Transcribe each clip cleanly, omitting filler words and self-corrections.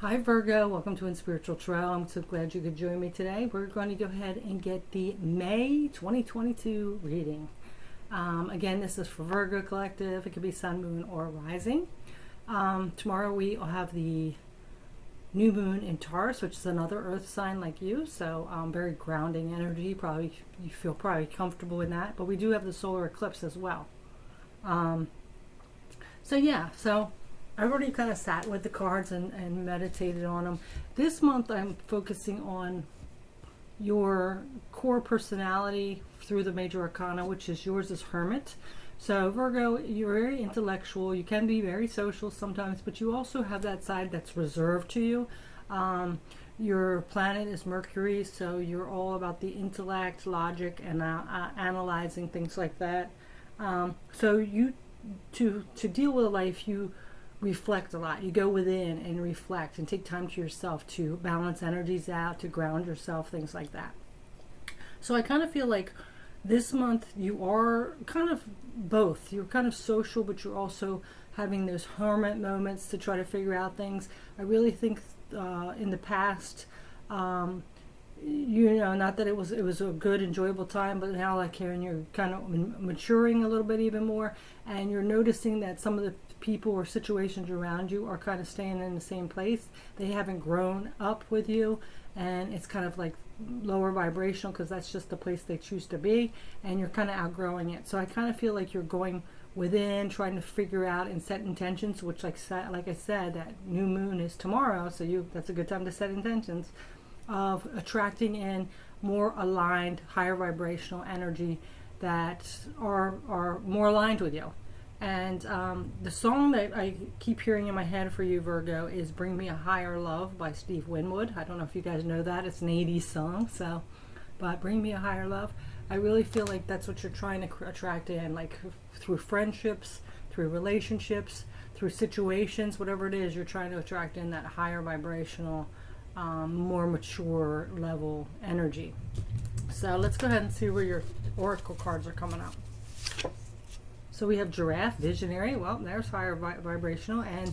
Hi Virgo, welcome to In Spiritual Trail. I'm so glad you could join me today. We're going to go ahead and get the May 2022 reading. Again, this is for Virgo Collective. It could be Sun, Moon, or Rising. Tomorrow we will have the new moon in Taurus, which is another earth sign like you. So very grounding energy. Probably you feel probably comfortable in that. But we do have the solar eclipse as well. So I've already kind of sat with the cards and meditated on them. This month I'm focusing on your core personality through the major arcana, which is yours is Hermit. So Virgo, you're very intellectual. You can be very social sometimes, but you also have that side that's reserved to you. Your planet is Mercury, so you're all about the intellect, logic, and analyzing things like that. So you to deal with life, you reflect a lot. You go within and reflect and take time to yourself to balance energies out, to ground yourself, things like that. So I kind of feel like this month you are kind of both. You're kind of social, but you're also having those hermit moments to try to figure out things. I really think in the past, not that it was a good, enjoyable time, but now like here, and you're kind of maturing a little bit even more, and you're noticing that some of the people or situations around you are kind of staying in the same place. They haven't grown up with you, and it's kind of like lower vibrational because that's just the place they choose to be, and you're kind of outgrowing it. So I kind of feel like you're going within, trying to figure out and set intentions, which like I said, that new moon is tomorrow, so that's a good time to set intentions of attracting in more aligned, higher vibrational energy that are more aligned with you. And the song that I keep hearing in my head for you, Virgo, is Bring Me a Higher Love by Steve Winwood. I don't know if you guys know that. It's an 80s song, but Bring Me a Higher Love. I really feel like that's what you're trying to attract in, like through friendships, through relationships, through situations, whatever it is, you're trying to attract in that higher vibrational, more mature level energy. So let's go ahead and see where your oracle cards are coming up. So we have Giraffe, Visionary. Well, there's higher vibrational, and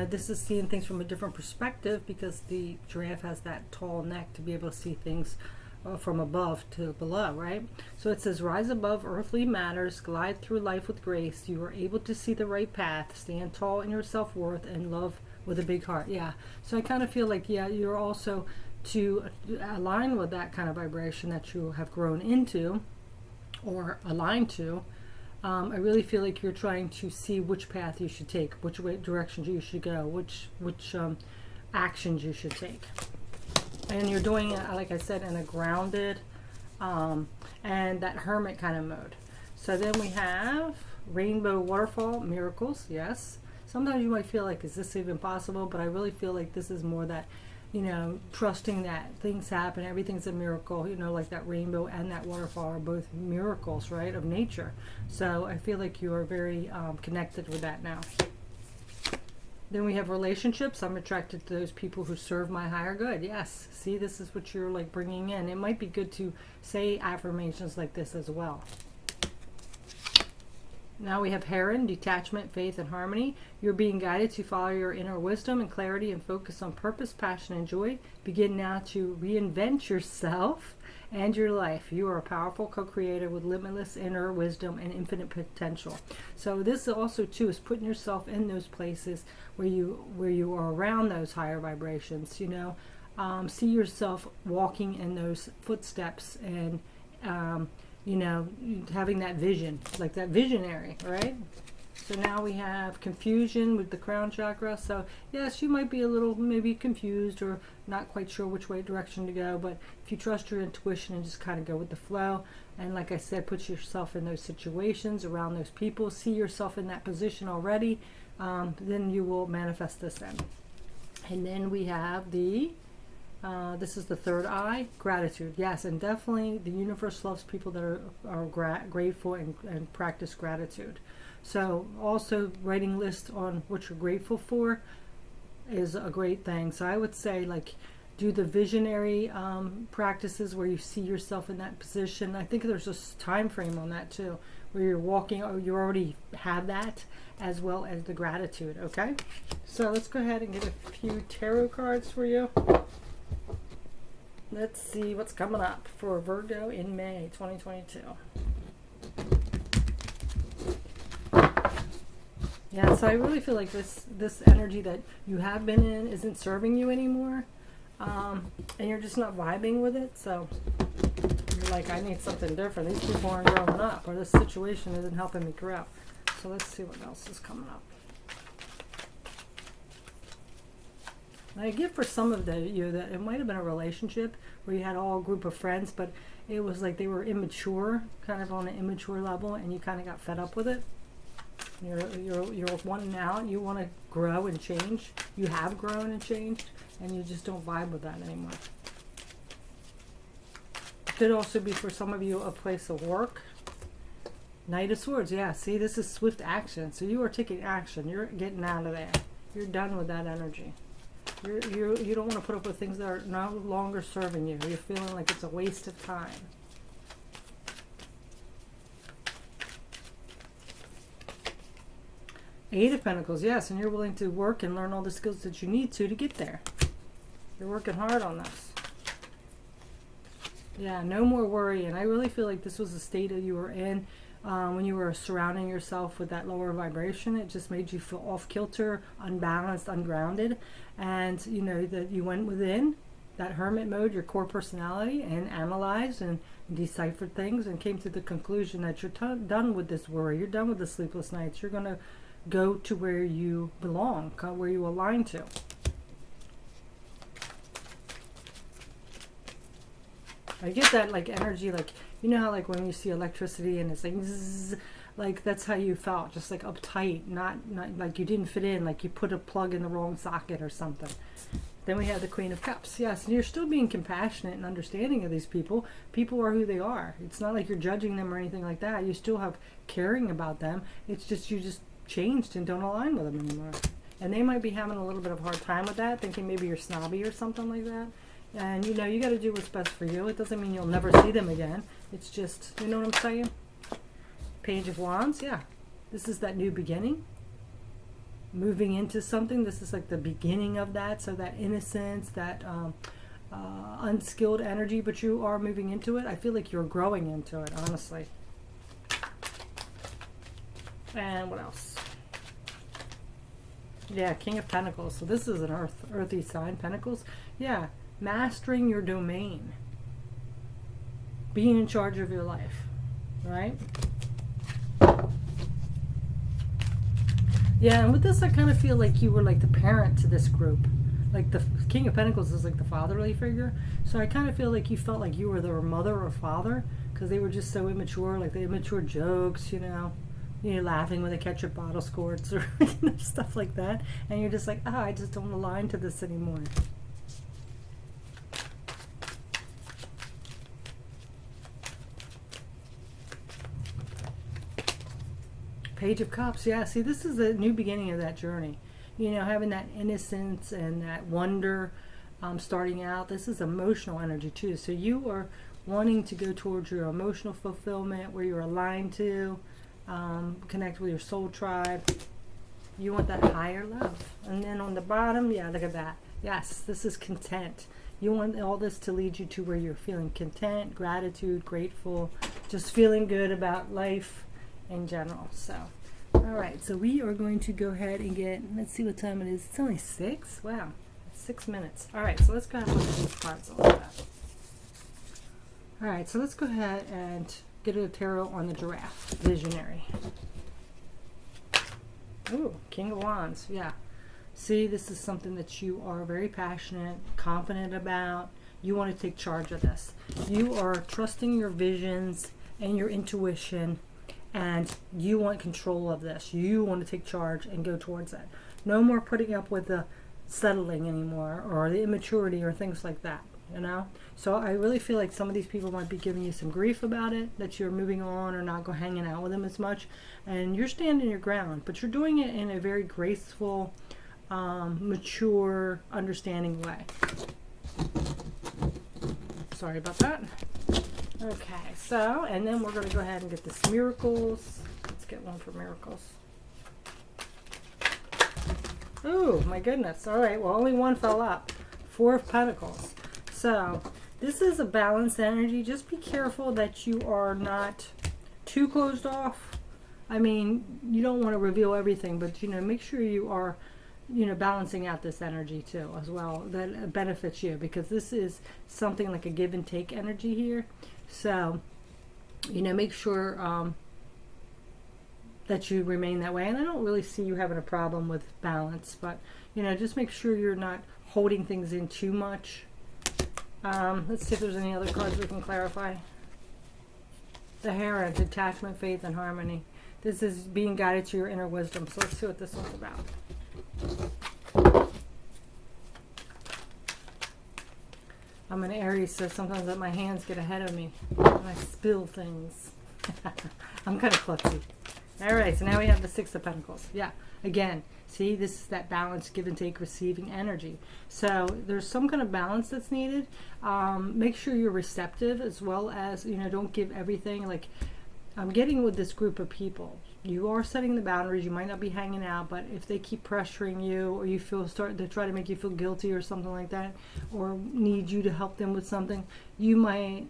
this is seeing things from a different perspective because the giraffe has that tall neck to be able to see things from above to below, right? So it says, rise above earthly matters, glide through life with grace. You are able to see the right path, stand tall in your self-worth, and love with a big heart. Yeah. So I kind of feel like, you're also to align with that kind of vibration that you have grown into or aligned to. I really feel like you're trying to see which path you should take, which directions you should go, which actions you should take. And you're doing it, like I said, in a grounded and that hermit kind of mode. So then we have Rainbow Waterfall, Miracles, yes. Sometimes you might feel like, is this even possible? But I really feel like this is more that, trusting that things happen, everything's a miracle, like that rainbow and that waterfall are both miracles, right, of nature. So I feel like you are very connected with that now. Then we have relationships. I'm attracted to those people who serve my higher good. Yes, see, this is what you're like bringing in. It might be good to say affirmations like this as well. Now we have Heron, Detachment, Faith, and Harmony. You're being guided to follow your inner wisdom and clarity and focus on purpose, passion, and joy. Begin now to reinvent yourself and your life. You are a powerful co-creator with limitless inner wisdom and infinite potential. So this also too is putting yourself in those places where you are around those higher vibrations. See yourself walking in those footsteps and having that vision, like that visionary, right? So now we have confusion with the crown chakra. So yes, you might be a little maybe confused or not quite sure which direction to go, but if you trust your intuition and just kind of go with the flow, and like I said, put yourself in those situations around those people, see yourself in that position already, then you will manifest this in. And then we have this is the third eye, gratitude. Yes, and definitely the universe loves people that are grateful and practice gratitude. So also writing lists on what you're grateful for is a great thing. So I would say do the visionary practices where you see yourself in that position. I think there's a time frame on that too, where you're walking, or you already have that, as well as the gratitude. Okay, so let's go ahead and get a few tarot cards for you. Let's see what's coming up for Virgo in May 2022. Yeah, so I really feel like this energy that you have been in isn't serving you anymore, and you're just not vibing with it. So you're like, I need something different. These people aren't growing up, or this situation isn't helping me grow. So let's see what else is coming up. And I get for some of you that it might have been a relationship where you had all a group of friends, but it was like they were immature, kind of on an immature level, and you kind of got fed up with it. You're wanting out. You want to grow and change. You have grown and changed, and you just don't vibe with that anymore. It could also be for some of you a place of work. Knight of Swords. Yeah, see, this is swift action. So you are taking action. You're getting out of there. You're done with that energy. You don't want to put up with things that are no longer serving you. You're feeling like it's a waste of time. Eight of Pentacles, yes, and you're willing to work and learn all the skills that you need to get there. You're working hard on this. Yeah, no more worry. And I really feel like this was the state that you were in when you were surrounding yourself with that lower vibration. It just made you feel off kilter, unbalanced, ungrounded. And you know that you went within that hermit mode, your core personality, and analyzed and deciphered things and came to the conclusion that you're done with this worry. You're done with the sleepless nights. You're going to go to where you belong, where you align to. I get that like energy, like, you know how like when you see electricity and it's like zzz, like that's how you felt, just like uptight, not like you didn't fit in, like you put a plug in the wrong socket or something. Then we have the Queen of Cups. Yes, and you're still being compassionate and understanding of these people. People are who they are. It's not like you're judging them or anything like that. You still have caring about them. It's just you just changed and don't align with them anymore. And they might be having a little bit of a hard time with that, thinking maybe you're snobby or something like that. And you know, you got to do what's best for you. It doesn't mean you'll never see them again. It's just, you know what I'm saying? Page of Wands, yeah. This is that new beginning. Moving into something. This is like the beginning of that. So that innocence, that unskilled energy, but you are moving into it. I feel like you're growing into it, honestly. And what else? Yeah, King of Pentacles. So this is an earthy sign, Pentacles. Yeah, mastering your domain. Being in charge of your life, right? Yeah, and with this, I kind of feel like you were like the parent to this group. Like the King of Pentacles is like the fatherly figure. So I kind of feel like you felt like you were their mother or father because they were just so immature, like the immature jokes, you know, laughing when the ketchup bottle squirts or stuff like that. And you're just like, I just don't align to this anymore. Page of Cups, yeah, see, this is the new beginning of that journey. You know, having that innocence and that wonder starting out. This is emotional energy too. So you are wanting to go towards your emotional fulfillment, where you're aligned to, connect with your soul tribe. You want that higher love. And then on the bottom, yeah, look at that. Yes, this is content. You want all this to lead you to where you're feeling content, gratitude, grateful, just feeling good about life in general. So all right, so we are going to go ahead and get, let's see what time it is. It's only 6. Wow, it's 6 minutes. All right, so let's go ahead and look at these cards a little bit. All right, so let's go ahead and get a tarot on the giraffe, visionary. Ooh, King of Wands, yeah. See, this is something that you are very passionate, confident about. You want to take charge of this. You are trusting your visions and your intuition, and you want control of this. You want to take charge and go towards that. No more putting up with the settling anymore, or the immaturity or things like that, you know? So I really feel like some of these people might be giving you some grief about it, that you're moving on or not hanging out with them as much, and you're standing your ground, but you're doing it in a very graceful, mature, understanding way. Sorry about that. Okay, so, and then we're going to go ahead and get this miracles. Let's get one for miracles. Oh, my goodness. All right, well, only one fell up. 4 of Pentacles. So, this is a balanced energy. Just be careful that you are not too closed off. I mean, you don't want to reveal everything, but, make sure you are, balancing out this energy too as well. That benefits you, because this is something like a give and take energy here. So, make sure that you remain that way. And I don't really see you having a problem with balance, but, just make sure you're not holding things in too much. Let's see if there's any other cards we can clarify. The Heron, detachment, faith, and harmony. This is being guided to your inner wisdom. So let's see what this one's about. I'm an Aries, so sometimes let my hands get ahead of me and I spill things. I'm kind of klutzy. All right, so now we have the 6 of Pentacles. Yeah, again, see, this is that balance, give and take, receiving energy. So there's some kind of balance that's needed. Make sure you're receptive, as well as, don't give everything. Like, I'm getting with this group of people. You are setting the boundaries. You might not be hanging out, but if they keep pressuring you, or you start to try to make you feel guilty or something like that, or need you to help them with something, you might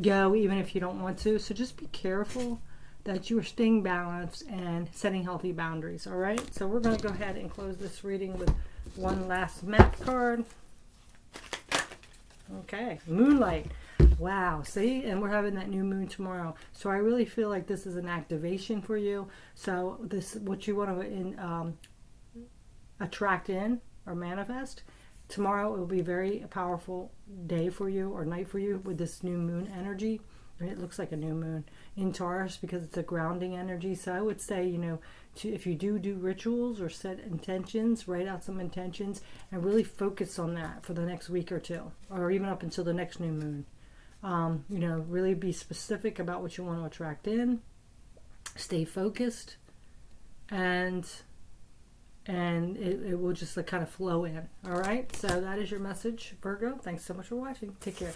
go even if you don't want to. So just be careful that you are staying balanced and setting healthy boundaries. All right. So we're going to go ahead and close this reading with one last map card. Okay, Moonlight. Wow, see, and we're having that new moon tomorrow. So I really feel like this is an activation for you. So this, what you want to attract in or manifest, tomorrow it will be a very powerful day for you, or night for you, with this new moon energy. And it looks like a new moon in Taurus because it's a grounding energy. So I would say, if you do rituals or set intentions, write out some intentions and really focus on that for the next week or two, or even up until the next new moon. Really be specific about what you want to attract in. Stay focused, and it will just kind of flow in. All right. So that is your message, Virgo. Thanks so much for watching. Take care.